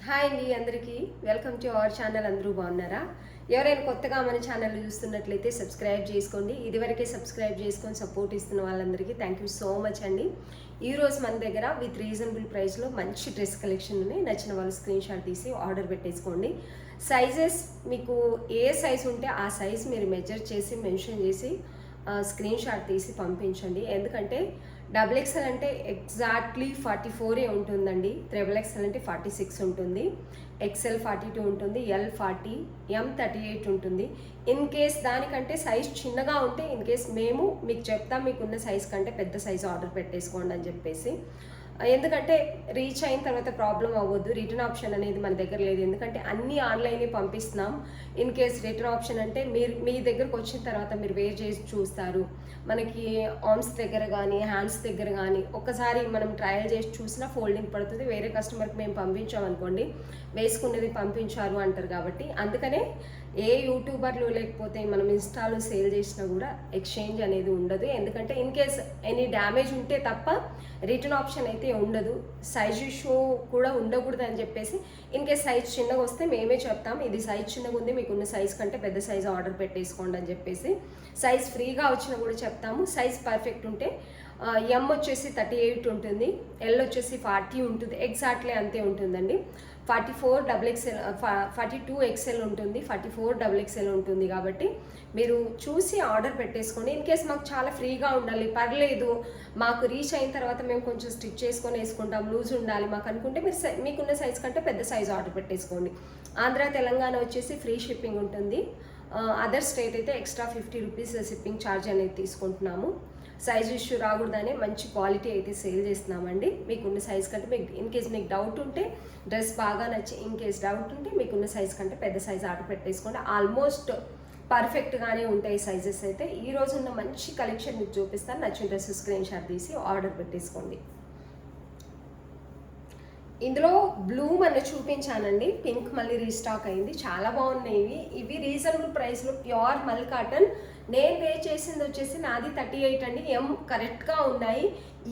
Hi అండి అందరికీ welcome to our channel. అందరూ బాగున్నారా? ఎవరైనా కొత్తగా మన ఛానల్ చూస్తున్నట్లయితే సబ్స్క్రైబ్ చేసుకోండి. ఇదివరకే సబ్స్క్రైబ్ చేసుకొని సపోర్ట్ ఇస్తున్న వాళ్ళందరికీ థ్యాంక్ యూ సో మచ్ అండి. ఈరోజు మన దగ్గర విత్ రీజనబుల్ ప్రైస్లో మంచి డ్రెస్ కలెక్షన్ ఉన్నాయి. నచ్చిన వాళ్ళు స్క్రీన్ షాట్ తీసి ఆర్డర్ పెట్టేసుకోండి. సైజెస్ మీకు ఏ సైజ్ ఉంటే ఆ సైజ్ మీరు మెజర్ చేసి మెన్షన్ చేసి స్క్రీన్ షాట్ తీసి పంపించండి. ఎందుకంటే XXL అంటే ఎగ్జాక్ట్లీ 44 ఉంటుందండి. XXL అంటే 46 ఉంటుంది, XL 42 ఉంటుంది, L 40, M 38 ఉంటుంది. ఇన్ కేస్ దానికంటే సైజ్ చిన్నగా ఉంటే ఇన్ కేస్ మేము మీకు చెప్తాం మీకున్న సైజ్ కంటే పెద్ద సైజ్ ఆర్డర్ పెట్టేసుకోండి అని చెప్పేసి. ఎందుకంటే రీచ్ అయిన తర్వాత ప్రాబ్లం అవ్వద్దు. రిటర్న్ ఆప్షన్ అనేది మన దగ్గర లేదు, ఎందుకంటే అన్నీ ఆన్లైనే పంపిస్తున్నాం. ఇన్ కేస్ రిటర్న్ ఆప్షన్ అంటే మీ దగ్గరకు వచ్చిన తర్వాత మీరు వేర్ చేసి చూస్తారు. మనకి ఆర్మ్స్ దగ్గర కానీ హ్యాండ్స్ దగ్గర కానీ ఒక్కసారి మనం ట్రయల్ చేసి చూసినా ఫోల్డింగ్ పడుతుంది. వేరే కస్టమర్కి మేము పంపించామనుకోండి వేసుకున్నది పంపించారు అంటారు. కాబట్టి అందుకనే ఏ యూట్యూబర్లు లేకపోతే మనం ఇన్స్టాలో సేల్ చేసినా కూడా ఎక్స్చేంజ్ అనేది ఉండదు. ఎందుకంటే ఇన్ కేస్ ఎనీ డ్యామేజ్ ఉంటే తప్ప రిటర్న్ ఆప్షన్ అయితే ఉండదు. సైజ్ ఇష్యూ కూడా ఉండకూడదు అని చెప్పేసి ఇన్ కేస్ సైజ్ చిన్నగా వస్తే మేమే చెప్తాం ఇది సైజ్ చిన్నగా ఉంది, మీకున్న సైజ్ కంటే పెద్ద సైజ్ ఆర్డర్ పెట్టేసుకోండి అని చెప్పేసి. సైజ్ ఫ్రీగా వచ్చినా కూడా చెప్తాము. సైజ్ పర్ఫెక్ట్ ఉంటే M వచ్చేసి 38 ఉంటుంది, L వచ్చేసి 40 ఉంటుంది. ఎగ్జాక్ట్లీ అంతే ఉంటుందండి. 42 XL ఉంటుంది, 44 XXL ఉంటుంది. కాబట్టి మీరు చూసి ఆర్డర్ పెట్టేసుకోండి. ఇన్ కేస్ మాకు చాలా ఫ్రీగా ఉండాలి, పర్లేదు మాకు రీచ్ అయిన తర్వాత మేము కొంచెం స్టిచ్ చేసుకొని వేసుకుంటాం, లూజ్ ఉండాలి మాకు అనుకుంటే మీరు మీకున్న సైజ్ కంటే పెద్ద సైజ్ ఆర్డర్ పెట్టేసుకోండి. ఆంధ్ర తెలంగాణ వచ్చేసి ఫ్రీ షిప్పింగ్ ఉంటుంది. అదర్ స్టేట్ అయితే ఎక్స్ట్రా 50 రూపీస్ షిప్పింగ్ ఛార్జ్ అనేది తీసుకుంటున్నాము. సైజ్ ఇష్యూ రాకూడదని మంచి క్వాలిటీ అయితే సేల్ చేస్తున్నామండి. మీకున్న సైజ్ కంటే మీకు ఇన్ కేస్ మీకు డౌట్ ఉంటే డ్రెస్ బాగా నచ్చి ఇన్ కేస్ డౌట్ ఉంటే మీకున్న సైజ్ కంటే పెద్ద సైజ్ ఆర్డర్ పెట్టేసుకోండి. ఆల్మోస్ట్ పర్ఫెక్ట్గానే ఉంటాయి సైజెస్ అయితే. ఈ రోజు ఉన్న మంచి కలెక్షన్ మీకు చూపిస్తాను. నచ్చిన డ్రెస్ స్క్రీన్ షాట్ తీసి ఆర్డర్ పెట్టేసుకోండి. ఇందులో బ్లూ మన చూపించానండి, పింక్ మళ్ళీ రీస్టాక్ అయింది. చాలా బాగున్నాయి. ఇవి రీజనబుల్ ప్రైస్లో ప్యూర్ మల్ కాటన్. నేను వే చేసింది వచ్చేసి నాది 38 అండి. M కరెక్ట్గా ఉన్నాయి.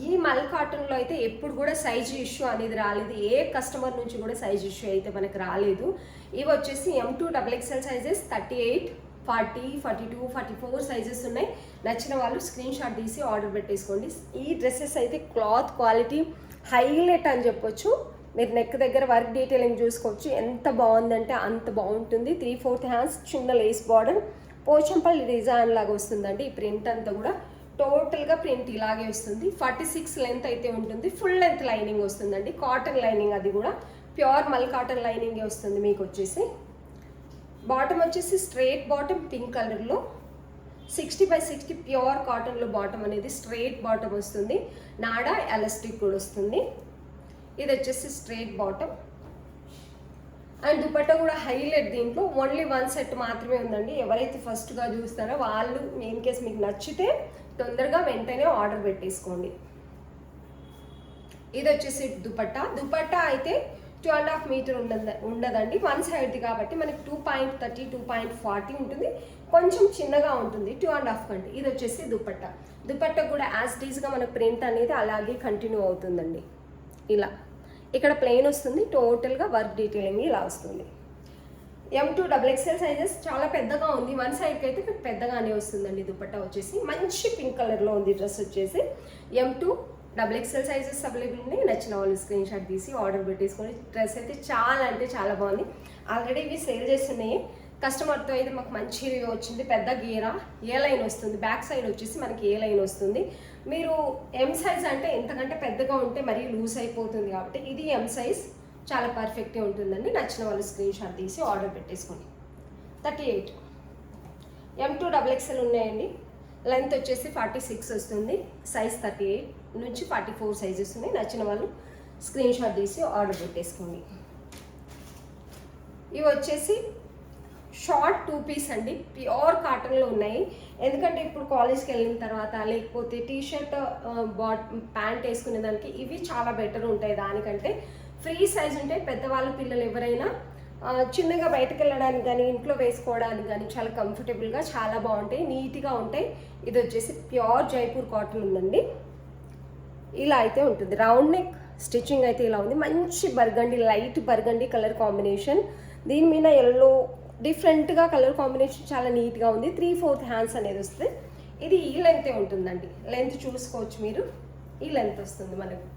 ఈ మల్ కాటన్లో అయితే ఎప్పుడు కూడా సైజ్ ఇష్యూ అనేది రాలేదు. ఏ కస్టమర్ నుంచి కూడా సైజ్ ఇష్యూ అయితే మనకు రాలేదు. ఇవి వచ్చేసి M2 XXL సైజెస్ 38, 40, 42, 44 సైజెస్ ఉన్నాయి. నచ్చిన వాళ్ళు స్క్రీన్ షాట్ తీసి ఆర్డర్ పెట్టేసుకోండి. ఈ డ్రెస్సెస్ అయితే క్లాత్ క్వాలిటీ హైలైట్ అని చెప్పొచ్చు. మీరు నెక్ దగ్గర వర్క్ డీటెయిలింగ్ చూసుకోవచ్చు. ఎంత బాగుందంటే అంత బాగుంటుంది. 3/4 హ్యాండ్స్, చిన్న లేస్ బార్డర్, పోచంపల్లి డిజైన్ లాగా వస్తుందండి. ఈ ప్రింట్ అంతా కూడా టోటల్గా ప్రింట్ ఇలాగే వస్తుంది. 46 లెంత్ అయితే ఉంటుంది. ఫుల్ లెంత్ లైనింగ్ వస్తుందండి, కాటన్ లైనింగ్. అది కూడా ప్యూర్ మల్ కాటన్ లైనింగ్ వస్తుంది మీకు వచ్చేసి. బాటమ్ వచ్చేసి స్ట్రైట్ బాటమ్ పింక్ కలర్లో 60/60 ప్యూర్ కాటన్లో బాటమ్ అనేది స్ట్రైట్ బాటమ్ వస్తుంది. నాడా ఎలాస్టిక్ కూడా వస్తుంది. ఇది వచ్చేసి స్ట్రైట్ బాటమ్ అండ్ దుపట్టా కూడా హైలైట్. దీంట్లో ఓన్లీ 1 సెట్ మాత్రమే ఉందండి. ఎవరైతే ఫస్ట్గా చూస్తారో వాళ్ళు ఇన్ కేస్ మీకు నచ్చితే తొందరగా వెంటనే ఆర్డర్ పెట్టేసుకోండి. ఇది వచ్చేసి దుపట్టా అయితే 2.5 మీటర్ ఉండదండి, 1 సైడ్ది కాబట్టి మనకి 2.30, 2.40 ఉంటుంది. కొంచెం చిన్నగా ఉంటుంది 2.5 కంటే. ఇది వచ్చేసి దుపట్టా కూడా యాజ్ టీజ్గా మన ప్రింట్ అనేది అలాగే కంటిన్యూ అవుతుందండి. ఇలా ఇక్కడ ప్లెయిన్ వస్తుంది, టోటల్గా వర్క్ డీటెయిలింగ్ ఇలా వస్తుంది. M2 XXL సైజెస్ చాలా పెద్దగా ఉంది. 1 సైడ్కి అయితే పెద్దగానే వస్తుందండి. దుపట్టా వచ్చేసి మంచి పింక్ కలర్లో ఉంది. డ్రెస్ వచ్చేసి M2 XXL సైజెస్ అవైలబుల్ ఉన్నాయి. నచ్చిన వాళ్ళు స్క్రీన్ షాట్ తీసి ఆర్డర్ పెట్టేసుకొని. డ్రెస్ అయితే చాలా అంటే చాలా బాగుంది. ఆల్రెడీ ఇవి సేల్ చేస్తున్నాయి. కస్టమర్తో అయితే మాకు మంచి రివ్యూ వచ్చింది. పెద్ద గీరా ఏ లైన్ వస్తుంది, బ్యాక్ సైడ్ వచ్చేసి మనకి ఏ లైన్ వస్తుంది. మీరు M సైజ్ అంటే ఎంతకంటే పెద్దగా ఉంటే మరీ లూజ్ అయిపోతుంది కాబట్టి ఇది M సైజ్ చాలా పర్ఫెక్ట్గా ఉంటుందండి. నచ్చిన వాళ్ళు స్క్రీన్ షాట్ తీసి ఆర్డర్ పెట్టేసుకోండి. 38 M2 XXL ఉన్నాయండి. లెంత్ వచ్చేసి 46 వస్తుంది. సైజ్ 38 నుంచి 44 సైజెస్ ఉన్నాయి. నచ్చిన వాళ్ళు స్క్రీన్ షాట్ తీసి ఆర్డర్ పెట్టేసుకోండి. ఇవి వచ్చేసి షార్ట్ 2 పీస్ అండి, ప్యూర్ కాటన్లో ఉన్నాయి. ఎందుకంటే ఇప్పుడు కాలేజ్కి వెళ్ళిన తర్వాత లేకపోతే టీషర్ట్ ప్యాంట్ వేసుకునే దానికి ఇవి చాలా బెటర్ ఉంటాయి. దానికంటే ఫ్రీ సైజ్ ఉంటాయి. పెద్దవాళ్ళ పిల్లలు ఎవరైనా చిన్నగా బయటకు వెళ్ళడానికి కానీ ఇంట్లో వేసుకోవడానికి కానీ చాలా కంఫర్టబుల్గా చాలా బాగుంటాయి, నీట్గా ఉంటాయి. ఇది వచ్చేసి ప్యూర్ జైపూర్ కాటన్ ఉందండి. ఇలా అయితే ఉంటుంది. రౌండ్ నెక్ స్టిచ్చింగ్ అయితే ఇలా ఉంది. మంచి burgundy, light burgundy colour combination. దీని మీద ఎల్లో డిఫరెంట్గా కలర్ కాంబినేషన్ చాలా నీట్గా ఉంది. 3/4 హ్యాండ్స్ అనేది వస్తుంది. ఇది ఈ లెంతే ఉంటుందండి. లెంత్ చూసుకోవచ్చు మీరు. ఈ లెంత్ వస్తుంది మనకు,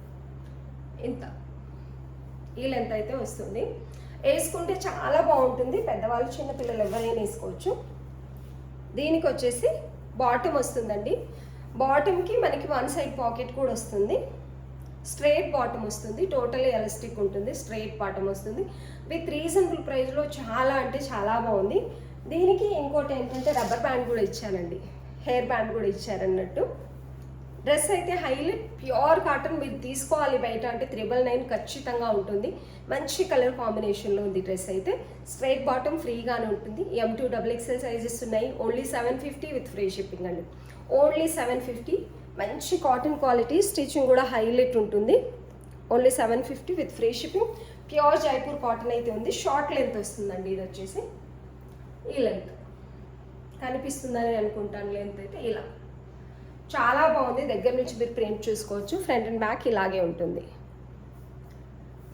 ఇంత ఈ లెంత్ అయితే వస్తుంది. వేసుకుంటే చాలా బాగుంటుంది. పెద్దవాళ్ళు చిన్నపిల్లలు ఎవరైనా వేసుకోవచ్చు. దీనికి వచ్చేసి బాటమ్ వస్తుందండి. బాటమ్కి మనకి 1 సైడ్ పాకెట్ కూడా వస్తుంది. స్ట్రైట్ బాటమ్ వస్తుంది. టోటలీ ఎలాస్టిక్ ఉంటుంది. స్ట్రైట్ బాటమ్ వస్తుంది. విత్ రీజనబుల్ ప్రైస్లో చాలా అంటే చాలా బాగుంది. దీనికి ఇంకోటి ఏంటంటే రబ్బర్ బ్యాండ్ కూడా ఇచ్చానండి. హెయిర్ బ్యాండ్ కూడా ఇచ్చారన్నట్టు. డ్రెస్ అయితే హైలైట్ ప్యూర్ కాటన్. మీరు తీసుకోవాలి బయట అంటే 999 ఖచ్చితంగా ఉంటుంది. మంచి కలర్ కాంబినేషన్లో ఉంది డ్రెస్ అయితే. స్ట్రైట్ బాటమ్ ఫ్రీగానే ఉంటుంది. M2 XXL సైజెస్ ఉన్నాయి. ఓన్లీ 750 విత్ ఫ్రీ షిప్పింగ్ అండి. ఓన్లీ 750. మంచి కాటన్ క్వాలిటీ. స్టిచ్చింగ్ కూడా హైలైట్ ఉంటుంది. Only 750 with free shipping. Pure Jaipur cotton అయితే ఉంది. షార్ట్ లెంత్ వస్తుందండి. ఇది వచ్చేసి ఈ లెంత్ కనిపిస్తుందని అనుకుంటాను. లెంత్ అయితే ఇలా చాలా బాగుంది. దగ్గర నుంచి మీరు ప్రింట్ చూసుకోవచ్చు. ఫ్రంట్ అండ్ బ్యాక్ ఇలాగే ఉంటుంది.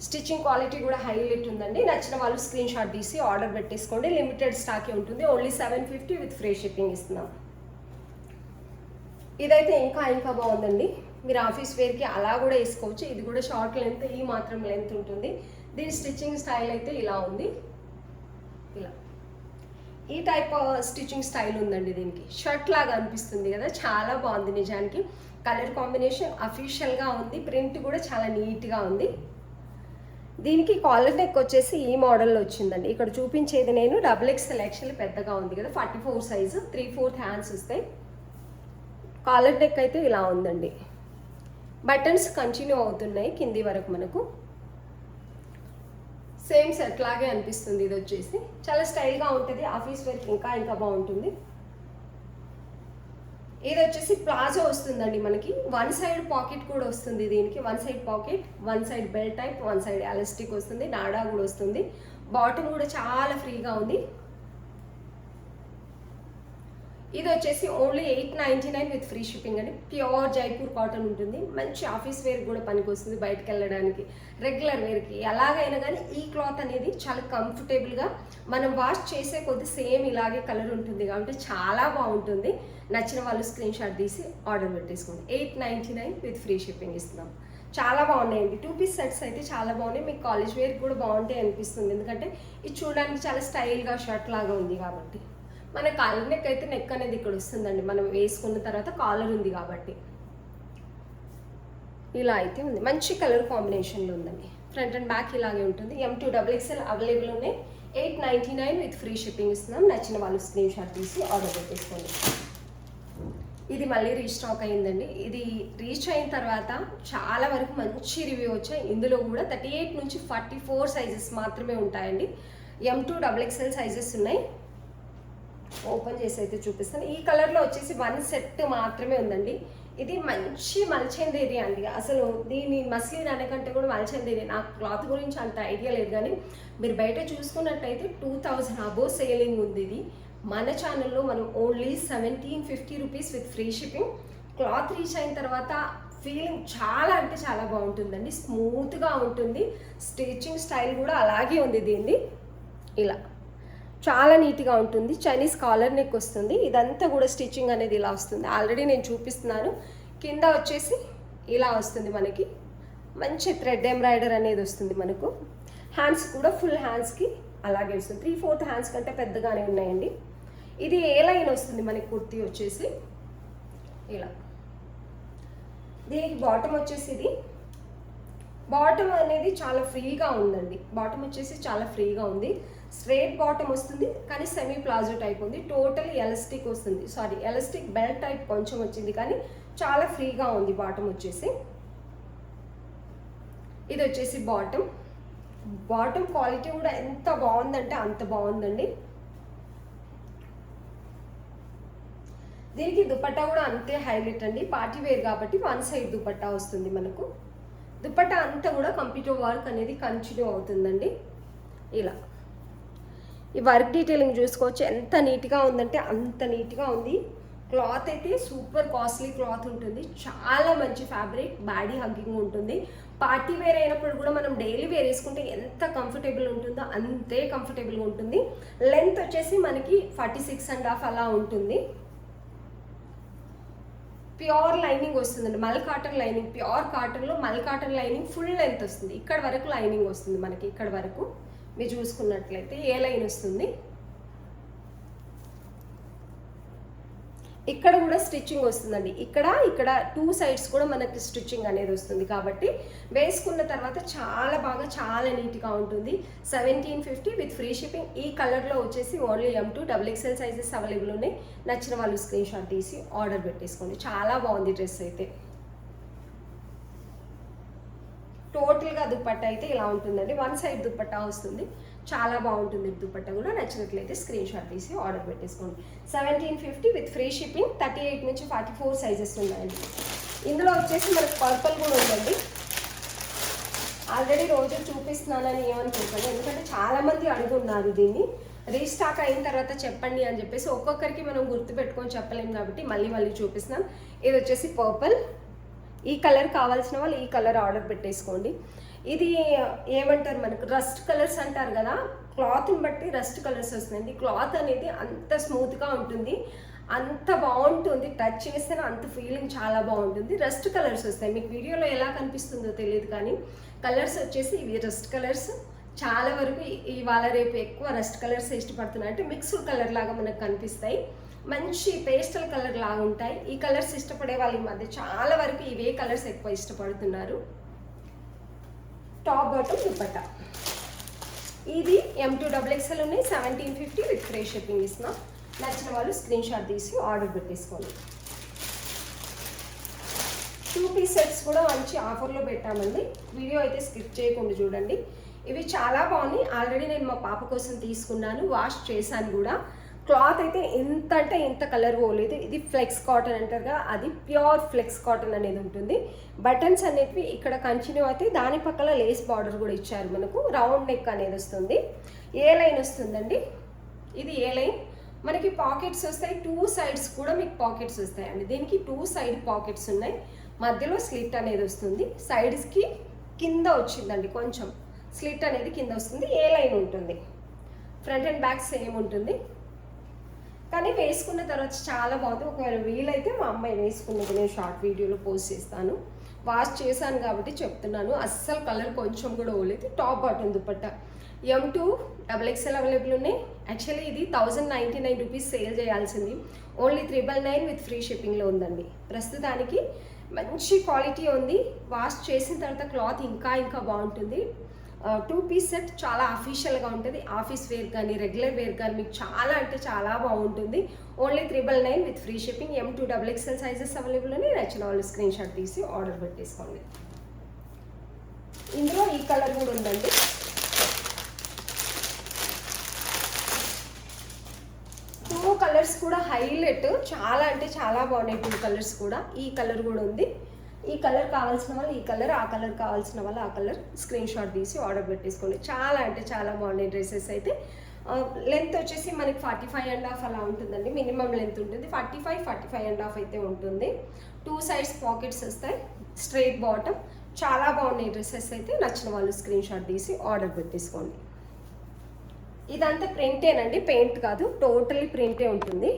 స్టిచ్చింగ్ క్వాలిటీ కూడా హైలైట్ ఉందండి. నచ్చిన వాళ్ళు స్క్రీన్ షాట్ తీసి ఆర్డర్ పెట్టేసుకోండి. లిమిటెడ్ స్టాకే ఉంటుంది. ఓన్లీ 750 విత్ ఫ్రీ షిప్పింగ్ ఇస్తున్నాం. ఇదైతే ఇంకా బాగుందండి. మీరు ఆఫీస్ వేర్కి అలా కూడా వేసుకోవచ్చు. ఇది కూడా షార్ట్ లెంత్, ఈ మాత్రం లెంత్ ఉంటుంది. దీని స్టిచ్చింగ్ స్టైల్ అయితే ఇలా ఉంది. ఇలా ఈ టైప్ స్టిచ్చింగ్ స్టైల్ ఉందండి. దీనికి షర్ట్ లాగా అనిపిస్తుంది కదా, చాలా బాగుంది నిజానికి. కలర్ కాంబినేషన్ అఫీషియల్గా ఉంది. ప్రింట్ కూడా చాలా నీట్గా ఉంది. దీనికి కాలర్ నెక్ వచ్చేసి ఈ మోడల్లో వచ్చిందండి. ఇక్కడ చూపించేది నేను XXL యాక్చువల్లీ పెద్దగా ఉంది కదా, 44 సైజు. 3/4 హ్యాండ్స్ వస్తాయి. కాలర్ నెక్ అయితే ఇలా ఉందండి. బటన్స్ కంటిన్యూ అవుతున్నాయి కింది వరకు మనకు. సేమ్ సెట్ లాగే అనిపిస్తుంది. ఇది వచ్చేసి చాలా స్టైల్గా ఉంటుంది. ఆఫీస్ వేర్కి ఇంకా బాగుంటుంది. ఇది వచ్చేసి ప్లాజో వస్తుందండి మనకి. 1 సైడ్ పాకెట్ కూడా వస్తుంది. దీనికి 1 side pocket, 1 side belt type, 1 side elastic వస్తుంది. నాడా కూడా వస్తుంది. బాటమ్ కూడా చాలా ఫ్రీగా ఉంది. ఇది వచ్చేసి ఓన్లీ 899 విత్ ఫ్రీ షిప్పింగ్ అండి. ప్యూర్ జైపూర్ కాటన్ ఉంటుంది. మంచి ఆఫీస్ వేర్ కూడా పనికి వస్తుంది. బయటకు వెళ్ళడానికి, రెగ్యులర్ వేర్కి, ఎలాగైనా కానీ ఈ క్లాత్ అనేది చాలా కంఫర్టబుల్గా మనం వాష్ చేసే కొద్ది సేమ్ ఇలాగే కలర్ ఉంటుంది కాబట్టి చాలా బాగుంటుంది. నచ్చిన వాళ్ళు స్క్రీన్ షాట్ తీసి ఆర్డర్ పెట్టేసుకోండి. 899 విత్ ఫ్రీ షిప్పింగ్ ఇస్తున్నాం. చాలా బాగున్నాయండి. 2 పీస్ సెట్స్ అయితే చాలా బాగున్నాయి. మీకు కాలేజ్ వేర్కి కూడా బాగుంటాయి అనిపిస్తుంది. ఎందుకంటే ఇది చూడడానికి చాలా స్టైల్గా షర్ట్ లాగా ఉంది కాబట్టి. మన కాలర్ నెక్ అయితే నెక్ అనేది ఇక్కడ వస్తుందండి. మనం వేసుకున్న తర్వాత కాలర్ ఉంది కాబట్టి ఇలా అయితే ఉంది. మంచి కలర్ కాంబినేషన్లో ఉందండి. ఫ్రంట్ అండ్ బ్యాక్ ఇలాగే ఉంటుంది. M2 XXL అవైలబుల్ ఉన్నాయి. 899 విత్ ఫ్రీ షిప్పింగ్ ఇస్తున్నాం. నచ్చిన వాళ్ళు స్క్రీన్ షాట్ తీసి ఆర్డర్ పెట్టేసుకోండి. ఇది మళ్ళీ రీస్టాక్ అయిందండి. ఇది రీచ్ అయిన తర్వాత చాలా వరకు మంచి రివ్యూ వచ్చాయి. ఇందులో కూడా 38 నుంచి 44 సైజెస్ మాత్రమే ఉంటాయండి. M2 XXL సైజెస్ ఉన్నాయి. ఓపెన్ చేసి అయితే చూపిస్తాను. ఈ కలర్లో వచ్చేసి 1 సెట్ మాత్రమే ఉందండి. ఇది మంచి మల్చెంద్ ఏరియా అండి. అసలు దీని మస్లిన్ అనేకంటే కూడా మల్చెంద్ ఏరియా. నాకు క్లాత్ గురించి అంత ఐడియా లేదు, కానీ మీరు బయట చూసుకున్నట్టయితే 2000 అబోవ్ సేలింగ్ ఉంది. ఇది మన ఛానల్లో మనం only 1750 rupees with free shipping. Cloth reach అయిన తర్వాత ఫీలింగ్ చాలా అంటే చాలా బాగుంటుందండి. స్మూత్గా ఉంటుంది. స్టిచ్చింగ్ స్టైల్ కూడా అలాగే ఉంది దీన్ని. ఇలా చాలా నీట్గా ఉంటుంది. చైనీస్ కాలర్ నెక్ వస్తుంది. ఇదంతా కూడా స్టిచ్చింగ్ అనేది ఇలా వస్తుంది. ఆల్రెడీ నేను చూపిస్తున్నాను. కింద వచ్చేసి ఇలా వస్తుంది మనకి. మంచి థ్రెడ్ ఎంబ్రాయిడర్ అనేది వస్తుంది మనకు. హ్యాండ్స్ కూడా ఫుల్ హ్యాండ్స్కి అలాగే వస్తుంది. 3/4 హ్యాండ్స్ కంటే పెద్దగానే ఉన్నాయండి. ఇది ఏ లైన్ వస్తుంది మనకి. కుర్తీ వచ్చేసి ఇలా. దీనికి బాటమ్ వచ్చేసి ఇది బాటమ్ అనేది చాలా ఫ్రీగా ఉందండి. బాటమ్ వచ్చేసి చాలా ఫ్రీగా ఉంది. స్ట్రైట్ బాటమ్ వస్తుంది, కానీ సెమీ ప్లాజో టైప్ ఉంది. టోటల్ ఎలాస్టిక్ వస్తుంది. సారీ, ఎలాస్టిక్ బెల్ట్ టైప్ కొంచెం వచ్చింది, కానీ చాలా ఫ్రీగా ఉంది బాటమ్ వచ్చేసి. ఇది వచ్చేసి బాటమ్. బాటమ్ క్వాలిటీ కూడా ఎంత బాగుందంటే అంత బాగుందండి. దీనికి దుపట్టా కూడా అంతే హైలైట్ అండి. పార్టీ వేర్ కాబట్టి 1 సైడ్ దుపట్టా వస్తుంది మనకు. దుపట్టా అంతా కూడా కంప్యూటర్ వర్క్ అనేది కంటిన్యూ అవుతుందండి. ఇలా ఈ వర్క్ డీటెయిలింగ్ చూసుకోవచ్చు. ఎంత నీట్గా ఉందంటే అంత నీట్గా ఉంది. క్లాత్ అయితే సూపర్ కాస్ట్లీ క్లాత్ ఉంటుంది. చాలా మంచి ఫ్యాబ్రిక్, బాడీ హగ్గింగ్ ఉంటుంది. పార్టీ వేర్ అయినప్పుడు కూడా మనం డైలీ వేర్ వేసుకుంటే ఎంత కంఫర్టబుల్ ఉంటుందో అంతే కంఫర్టబుల్గా ఉంటుంది. లెంత్ వచ్చేసి మనకి 46.5 అలా ఉంటుంది. ప్యూర్ లైనింగ్ వస్తుందండి, మల్ కాటన్ లైనింగ్, ప్యూర్ కాటన్లో మల్ కాటన్ లైనింగ్ ఫుల్ లెంత్ వస్తుంది. ఇక్కడ వరకు లైనింగ్ వస్తుంది మనకి, ఇక్కడ వరకు మీరు చూసుకున్నట్లయితే ఏ లైన్ వస్తుంది. ఇక్కడ కూడా స్టిచ్చింగ్ వస్తుందండి, ఇక్కడ 2 సైడ్స్ కూడా మనకి స్టిచ్చింగ్ అనేది వస్తుంది. కాబట్టి వేసుకున్న తర్వాత చాలా బాగా చాలా నీట్గా ఉంటుంది. 1750 విత్ ఫ్రీ షిప్పింగ్. ఈ కలర్లో వచ్చేసి only M2 XXL sizes available ఉన్నాయి. నచ్చిన వాళ్ళు స్క్రీన్ షాట్ తీసి ఆర్డర్ పెట్టేసుకోండి. చాలా బాగుంది డ్రెస్ అయితే. టోటల్గా దుప్పట్టా అయితే ఇలా ఉంటుందండి, 1 సైడ్ దుప్పట్టా వస్తుంది. చాలా బాగుంటుంది దుప్పట్టా కూడా. నచ్చినట్లయితే స్క్రీన్ షాట్ తీసి ఆర్డర్ పెట్టేసుకోండి. 1750 విత్ ఫ్రీ షిప్పింగ్. 38 నుంచి 44 సైజెస్ ఉన్నాయండి. ఇందులో వచ్చేసి మనకు పర్పుల్ కూడా ఉందండి. ఆల్రెడీ రోజు చూపిస్తున్నానని ఏమనుకుంటాను, ఎందుకంటే చాలామంది అడుగున్నారు దీన్ని. రీస్టాక్ అయిన తర్వాత చెప్పండి అని చెప్పేసి ఒక్కొక్కరికి మనం గుర్తుపెట్టుకొని చెప్పలేము కాబట్టి మళ్ళీ చూపిస్తున్నాను. ఇది వచ్చేసి పర్పుల్. ఈ కలర్ కావాల్సిన వాళ్ళు ఈ కలర్ ఆర్డర్ పెట్టేసుకోండి. ఇది ఏమంటారు, మనకు రస్ట్ కలర్స్ అంటారు కదా, క్లాత్ని బట్టి రస్ట్ కలర్స్ వస్తుంది. క్లాత్ అనేది అంత స్మూత్గా ఉంటుంది, అంత బాగుంటుంది, టచ్ చేస్తేనే అంత ఫీలింగ్ చాలా బాగుంటుంది. రస్ట్ కలర్స్ వస్తాయి, మీకు వీడియోలో ఎలా కనిపిస్తుందో తెలియదు కానీ కలర్స్ వచ్చేసి ఇవి రస్ట్ కలర్స్. చాలా వరకు ఇవాళ రేపు ఎక్కువ రస్ట్ కలర్స్ ఇష్టపడుతున్నాయి, అంటే మిక్స్డ్ కలర్ లాగా మనకు కనిపిస్తాయి, మంచి పేస్టల్ కలర్ లాగా ఉంటాయి. ఈ కలర్స్ ఇష్టపడే వాళ్ళ మధ్య చాలా వరకు ఇవే కలర్స్ ఎక్కువ ఇష్టపడుతున్నారు. Top bottom dupatta. ఇది M2 XXL ఉన్నాయి. 1750 విత్ ఫ్రీ షిప్పింగ్ ఇస్తున్నాం. నచ్చిన వాళ్ళు స్క్రీన్ షాట్ తీసి ఆర్డర్ పెట్టేసుకోండి. 2 పీస్ సెట్స్ కూడా మంచి ఆఫర్లో పెట్టామండి, వీడియో అయితే స్కిప్ చేయకుండా చూడండి. ఇవి చాలా బాగున్నాయి. ఆల్రెడీ నేను మా పాప కోసం తీసుకున్నాను, వాష్ చేశాను కూడా. క్లాత్ అయితే ఎంత అంటే ఎంత కలర్ పోలేదు. ఇది ఫ్లెక్స్ కాటన్ అంటారుగా, అది ప్యూర్ ఫ్లెక్స్ కాటన్ అనేది ఉంటుంది. బటన్స్ అనేవి ఇక్కడ కంటిన్యూ అయితే దాని పక్కన లేస్ బార్డర్ కూడా ఇచ్చారు మనకు. రౌండ్ నెక్ అనేది వస్తుంది. ఏ లైన్ వస్తుందండి, ఇది ఏ లైన్. మనకి పాకెట్స్ వస్తాయి, 2 సైడ్స్ కూడా మీకు పాకెట్స్ వస్తాయండి. దీనికి 2 సైడ్ పాకెట్స్ ఉన్నాయి, మధ్యలో స్లిట్ అనేది వస్తుంది. సైడ్స్కి కింద వచ్చిందండి, కొంచెం స్లిట్ అనేది కింద వస్తుంది. ఏ లైన్ ఉంటుంది. ఫ్రంట్ అండ్ బ్యాక్ సేమ్ ఉంటుంది, కానీ వేసుకున్న తర్వాత చాలా బాగుంది. ఒకవేళ వీలైతే మా అమ్మాయి వేసుకున్నది నేను షార్ట్ వీడియోలో పోస్ట్ చేస్తాను. వాష్ చేశాను కాబట్టి చెప్తున్నాను, అస్సలు కలర్ కొంచెం కూడా పోలేదు. Top bottom dupatta. M2 XXL available ఉన్నాయి. యాక్చువల్లీ ఇది 1099 రూపీస్ సేల్ చేయాల్సింది, ఓన్లీ 399 విత్ ఫ్రీ షిప్పింగ్లో ఉందండి. ప్రస్తుతానికి మంచి క్వాలిటీ ఉంది. వాష్ చేసిన తర్వాత క్లాత్ ఇంకా బాగుంటుంది. 2 పీస్ సెట్ చాలా అఫీషియల్గా ఉంటుంది. ఆఫీస్ వేర్ కానీ రెగ్యులర్ వేర్ కానీ మీకు చాలా అంటే చాలా బాగుంటుంది. Only 399 with free shipping. M2 XXL sizes available ఉన్నాయి. నచ్చిన వాళ్ళు స్క్రీన్ షాట్ తీసి ఆర్డర్ పెట్టేసుకోండి. ఇందులో ఈ కలర్ కూడా ఉందండి. టూ కలర్స్ కూడా హైలైట్, చాలా అంటే చాలా బాగున్నాయి 2 కలర్స్ కూడా. ఈ కలర్ కూడా ఉంది. ఈ కలర్ కావాల్సిన వాళ్ళు ఈ కలర్, ఆ కలర్ కావాల్సిన వాళ్ళు ఆ కలర్ స్క్రీన్ షాట్ తీసి ఆర్డర్ పెట్టేసుకోండి. చాలా అంటే చాలా బాగున్నాయి డ్రెస్సెస్ అయితే. లెంత్ వచ్చేసి మనకి 45.5 అలా ఉంటుందండి, మినిమం లెంత్ ఉంటుంది. 45.5 అయితే ఉంటుంది. 2 సైడ్స్ పాకెట్స్ వస్తాయి, స్ట్రైట్ బాటమ్. చాలా బాగున్నాయి డ్రెస్సెస్ అయితే. నచ్చిన వాళ్ళు స్క్రీన్ షాట్ తీసి ఆర్డర్ పెట్టేసుకోండి. ఇదంతా ప్రింటేనండి, పెయింట్ కాదు, టోటలీ ప్రింటే ఉంటుంది.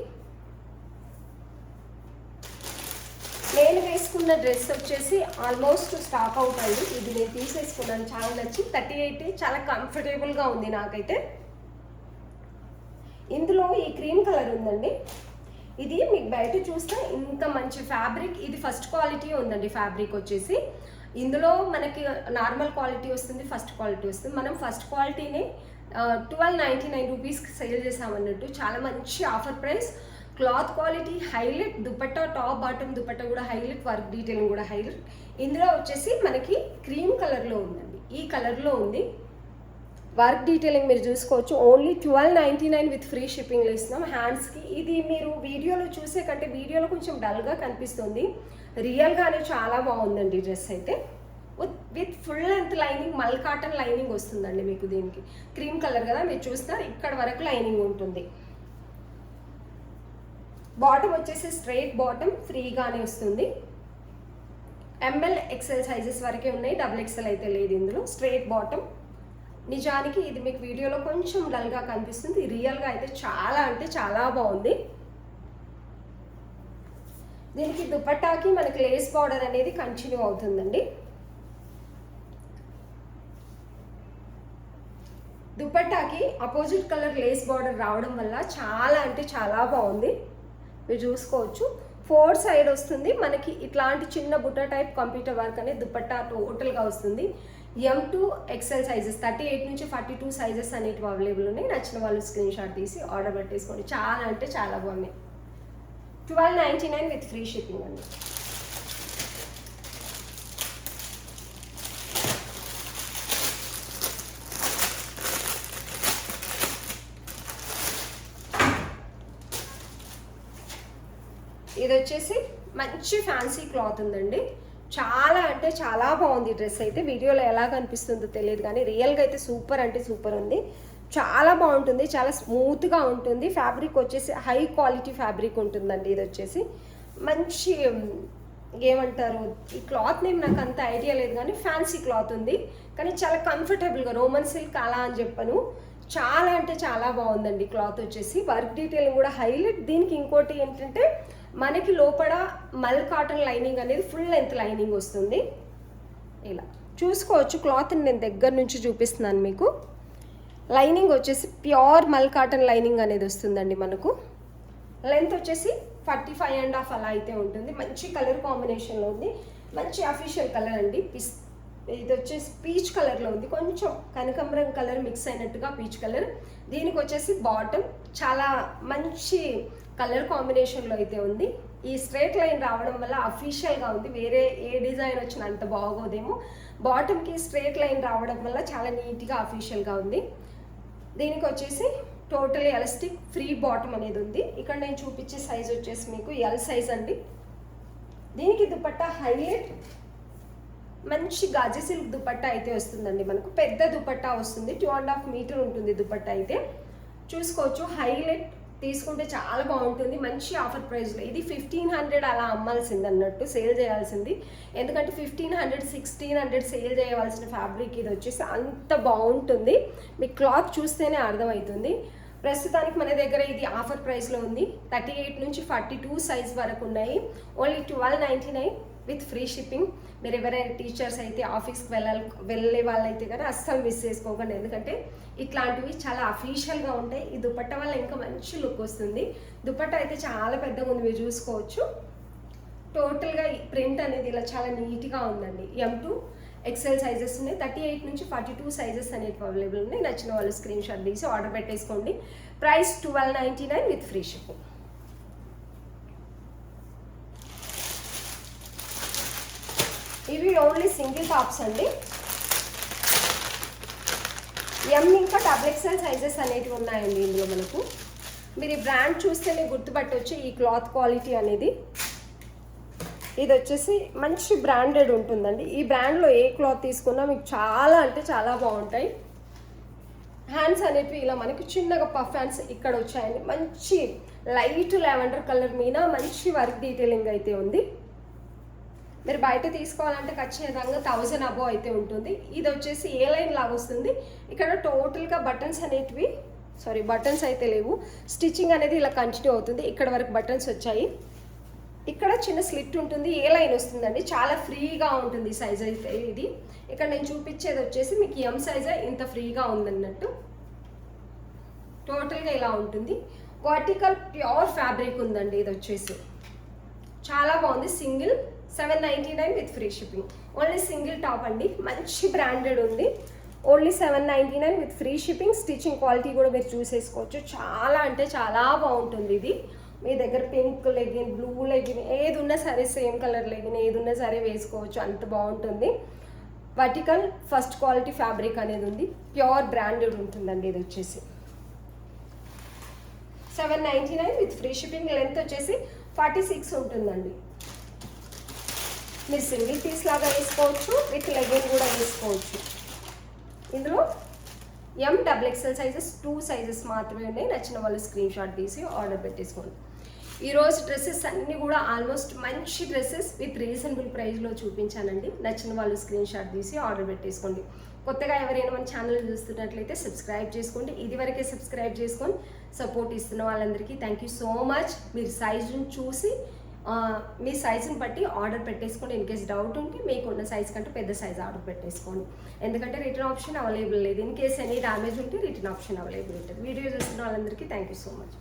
నేను వేసుకున్న డ్రెస్ వచ్చేసి ఆల్మోస్ట్ స్టాక్ అవుట్ అయింది. ఇది నేను తీసేసుకున్నాను, చాలా నచ్చి. 38 చాలా కంఫర్టబుల్గా ఉంది నాకైతే. ఇందులో ఈ క్రీమ్ కలర్ ఉందండి. ఇది మీకు బయట చూస్తే ఇంత మంచి ఫ్యాబ్రిక్, ఇది ఫస్ట్ క్వాలిటీ ఉందండి. ఫ్యాబ్రిక్ వచ్చేసి ఇందులో మనకి నార్మల్ క్వాలిటీ వస్తుంది, ఫస్ట్ క్వాలిటీ వస్తుంది. మనం ఫస్ట్ క్వాలిటీని 1299 రూపీస్కి సేల్ చేసామన్నట్టు. చాలా మంచి offer price. Cloth quality highlight. Dupatta top bottom dupatta కూడా హైలైట్, వర్క్ డీటెయిలింగ్ కూడా హైలైట్. ఇందులో వచ్చేసి మనకి క్రీమ్ కలర్లో ఉందండి, ఈ కలర్లో ఉంది. వర్క్ డీటెయిలింగ్ మీరు చూసుకోవచ్చు. ఓన్లీ 1299 విత్ ఫ్రీ షిప్పింగ్లో ఇస్తున్నాం. హ్యాండ్స్కి ఇది మీరు వీడియోలో చూసే కంటే వీడియోలో కొంచెం డల్గా కనిపిస్తుంది, రియల్గానే చాలా బాగుందండి డ్రెస్ అయితే. విత్ ఫుల్ లెంత్ లైనింగ్, మల్ కాటన్ లైనింగ్ వస్తుందండి మీకు. దీనికి క్రీమ్ కలర్ కదా మీరు చూస్తారు, ఇక్కడ వరకు లైనింగ్ ఉంటుంది. బాటమ్ వచ్చేసి స్ట్రైట్ బాటమ్, ఫ్రీగానే వస్తుంది. ఎంఎల్ ఎక్సెల్ సైజెస్ వరకే ఉన్నాయి, డబుల్ ఎక్సెల్ అయితే లేదు ఇందులో. Straight bottom. నిజానికి ఇది మీకు వీడియోలో కొంచెం డల్గా కనిపిస్తుంది, రియల్గా అయితే చాలా అంటే చాలా బాగుంది. దీనికి దుపట్టాకి మనకి లేస్ బార్డర్ అనేది కంటిన్యూ అవుతుందండి. దుపట్టాకి అపోజిట్ కలర్ లేస్ బార్డర్ రావడం వల్ల చాలా అంటే చాలా బాగుంది. మీరు చూసుకోవచ్చు 4 సైడ్ వస్తుంది మనకి. ఇట్లాంటి చిన్న బుట్ట టైప్ కంప్యూటర్ వర్క్ అనేది దుపట్టా టోటల్గా వస్తుంది. M2 ఎక్సెల్ సైజెస్ 38 నుంచి 42 సైజెస్ అనేటివి అవైలబుల్ ఉన్నాయి. నచ్చిన వాళ్ళు స్క్రీన్ షాట్ తీసి ఆర్డర్ పెట్టేసుకోండి. చాలా అంటే చాలా బాగున్నాయి. 1299 విత్ ఫ్రీ షిప్పింగ్ అండి. ఇది వచ్చేసి మంచి ఫ్యాన్సీ క్లాత్ ఉందండి. చాలా అంటే చాలా బాగుంది డ్రెస్ అయితే. వీడియోలో ఎలా కనిపిస్తుందో తెలియదు కానీ రియల్గా అయితే సూపర్ అంటే సూపర్ ఉంది. చాలా బాగుంటుంది, చాలా స్మూత్గా ఉంటుంది. ఫ్యాబ్రిక్ వచ్చేసి హై క్వాలిటీ ఫ్యాబ్రిక్ ఉంటుందండి. ఇది వచ్చేసి మంచి ఏమంటారు, ఈ క్లాత్ నేమ్ నాకు అంత ఐడియా లేదు కానీ ఫ్యాన్సీ క్లాత్ ఉంది, కానీ చాలా కంఫర్టబుల్గా రోమన్ సిల్క్ అలా అని చెప్పను. చాలా అంటే చాలా బాగుందండి క్లాత్ వచ్చేసి. వర్క్ డీటెయిలింగ్ కూడా హైలైట్. దీనికి ఇంకోటి ఏంటంటే మనకి లోపల మల్ కాటన్ లైనింగ్ అనేది ఫుల్ లెంత్ లైనింగ్ వస్తుంది. ఇలా చూసుకోవచ్చు, క్లాత్ని నేను దగ్గర నుంచి చూపిస్తున్నాను మీకు. లైనింగ్ వచ్చేసి ప్యూర్ మల్ కాటన్ లైనింగ్ అనేది వస్తుందండి మనకు. లెంత్ వచ్చేసి 45.5 అలా అయితే ఉంటుంది. మంచి కలర్ కాంబినేషన్లో ఉంది, మంచి అఫీషియల్ కలర్ అండి. ఇది వచ్చేసి పీచ్ కలర్లో ఉంది, కొంచెం కనకాంబరం కలర్ మిక్స్ అయినట్టుగా పీచ్ కలర్. దీనికి వచ్చేసి బాటమ్ చాలా మంచి కలర్ కాంబినేషన్లో అయితే ఉంది. ఈ స్ట్రైట్ లైన్ రావడం వల్ల అఫీషియల్గా ఉంది. వేరే ఏ డిజైన్ వచ్చినా అంత బాగోదేమో. బాటమ్కి స్ట్రైట్ లైన్ రావడం వల్ల చాలా నీట్గా అఫీషియల్గా ఉంది. దీనికి వచ్చేసి టోటలీ ఎలాస్టిక్ ఫ్రీ బాటమ్ అనేది ఉంది. ఇక్కడ నేను చూపించే సైజ్ వచ్చేసి మీకు ఎల్ సైజ్ అండి. దీనికి దుపట్టా హైలైట్ మంచి గాజీ సిల్క్ దుపట్టా అయితే వస్తుందండి మనకు. పెద్ద దుపట్టా వస్తుంది, 2.5 మీటర్ ఉంటుంది దుపట్టా అయితే. చూసుకోవచ్చు, హైలైట్ తీసుకుంటే చాలా బాగుంటుంది. మంచి ఆఫర్ ప్రైస్లో ఇది 1500 అలా అమ్మాల్సింది అన్నట్టు, సేల్ చేయాల్సింది. ఎందుకంటే 1500 1600 సేల్ చేయవలసిన ఫ్యాబ్రిక్ ఇది వచ్చేసి అంత బాగుంటుంది. మీ క్లాత్ చూస్తేనే అర్థమవుతుంది. ప్రస్తుతానికి మన దగ్గర ఇది ఆఫర్ ప్రైస్లో ఉంది. 38 నుంచి 42 సైజ్ వరకు ఉన్నాయి. Only 1299 with free shipping. మీరు ఎవరైనా టీచర్స్ అయితే ఆఫీస్కి వెళ్ళే వాళ్ళైతే కదా అస్సలు మిస్ చేసుకోకండి, ఎందుకంటే ఇట్లాంటివి చాలా అఫీషియల్గా ఉంటాయి. ఈ దుపట్టా వల్ల ఇంకా మంచి లుక్ వస్తుంది. దుపట్టా అయితే చాలా పెద్దగా ఉంది, మీరు చూసుకోవచ్చు. టోటల్గా ఈ ప్రింట్ అనేది ఇలా చాలా నీట్గా ఉందండి. M2 ఎక్సెల్ సైజెస్ ఉన్నాయి. 38 నుంచి 42 సైజెస్ అనేవి అవైలబుల్ ఉన్నాయి. నచ్చిన వాళ్ళు స్క్రీన్ షాట్ తీసి ఆర్డర్ పెట్టేసుకోండి. Price 1299 with free shipping. ఇవి ఓన్లీ సింగిల్ టాప్స్ అండి. M ఇంకా డబుల్ ఎక్సెల్ సైజెస్ అనేటివి ఉన్నాయండి ఇందులో మనకు. మీరు ఈ బ్రాండ్ చూస్తేనే గుర్తుపట్టవచ్చు ఈ క్లాత్ క్వాలిటీ అనేది. ఇది వచ్చేసి మంచి బ్రాండెడ్ ఉంటుందండి. ఈ బ్రాండ్లో ఏ క్లాత్ తీసుకున్నా మీకు చాలా అంటే చాలా బాగుంటాయి. హ్యాండ్స్ అనేవి ఇలా మనకి చిన్నగా పఫ్ హ్యాండ్స్ ఇక్కడ వచ్చాయండి. మంచి లైట్ లావెండర్ కలర్ మీద మంచి వర్క్ డీటెయిలింగ్ అయితే ఉంది. మీరు బయట తీసుకోవాలంటే ఖచ్చితంగా 1000 అబోవ్ అయితే ఉంటుంది. ఇది వచ్చేసి ఏ లైన్ లాగా వస్తుంది. ఇక్కడ టోటల్గా బటన్స్ అనేటివి బటన్స్ అయితే లేవు. స్టిచ్చింగ్ అనేది ఇలా కంటిన్యూ అవుతుంది. ఇక్కడ వరకు బటన్స్ వచ్చాయి. ఇక్కడ చిన్న స్లిట్ ఉంటుంది, ఏ లైన్ వస్తుందండి. చాలా ఫ్రీగా ఉంటుంది సైజ్ అయితే ఇది. ఇక్కడ నేను చూపించేది వచ్చేసి మీకు M సైజ్ ఇంత ఫ్రీగా ఉందన్నట్టు. టోటల్గా ఇలా ఉంటుంది. వర్టికల్ ప్యూర్ ఫ్యాబ్రిక్ ఉందండి. ఇది వచ్చేసి చాలా బాగుంది. Single 799 with free shipping. Only single top అండి, మంచి బ్రాండెడ్ ఉంది. Only 799 with free shipping. Stitching quality కూడా మీరు చూసేసుకోవచ్చు. చాలా అంటే చాలా బాగుంటుంది ఇది. మీ దగ్గర పింక్ లెగిన్, బ్లూ లెగిన్ ఏది ఉన్నా సరే, సేమ్ కలర్ లెగిన్ ఏది ఉన్నా సరే వేసుకోవచ్చు, అంత బాగుంటుంది. వర్టికల్ ఫస్ట్ క్వాలిటీ ఫ్యాబ్రిక్ అనేది ఉంది. ప్యూర్ బ్రాండెడ్ ఉంటుందండి. ఇది వచ్చేసి 799 విత్ ఫ్రీ షిప్పింగ్. లెంత్ వచ్చేసి 46 ఉంటుందండి. మీరు సింగిల్ పీస్ లాగా వేసుకోవచ్చు, విత్ లెగిన్ కూడా వేసుకోవచ్చు. ఇందులో M double XL sizes 2 sizes మాత్రమే ఉన్నాయి. నచ్చిన వాళ్ళు స్క్రీన్ షాట్ తీసి ఆర్డర్ పెట్టేసుకోండి. ఈరోజు డ్రెస్సెస్ అన్నీ కూడా ఆల్మోస్ట్ మంచి డ్రెస్సెస్ విత్ రీజనబుల్ ప్రైస్లో చూపించానండి. నచ్చిన వాళ్ళు స్క్రీన్ షాట్ తీసి ఆర్డర్ పెట్టేసుకోండి. కొత్తగా ఎవరైనా మన ఛానల్ చూస్తున్నట్లయితే సబ్స్క్రైబ్ చేసుకోండి. ఇదివరకే సబ్స్క్రైబ్ చేసుకొని సపోర్ట్ ఇస్తున్న వాళ్ళందరికీ థ్యాంక్ యూ సో మచ్. మీరు సైజుని చూసి మీ సైజుని బట్టి ఆర్డర్ పెట్టేసుకోండి. ఇన్ కేస్ డౌట్ ఉంటే మీకు ఉన్న సైజ్ కంటే పెద్ద సైజ్ ఆర్డర్ పెట్టేసుకోండి. ఎందుకంటే రిటర్న్ ఆప్షన్ అవైలబుల్ లేదు. ఇన్ కేస్ ఎనీ డ్యామేజ్ ఉంటే రిటర్న్ ఆప్షన్ అవైలబుల్ ఉంటుంది. వీడియో చూస్తున్న వాళ్ళందరికీ థ్యాంక్ యూ సో మచ్.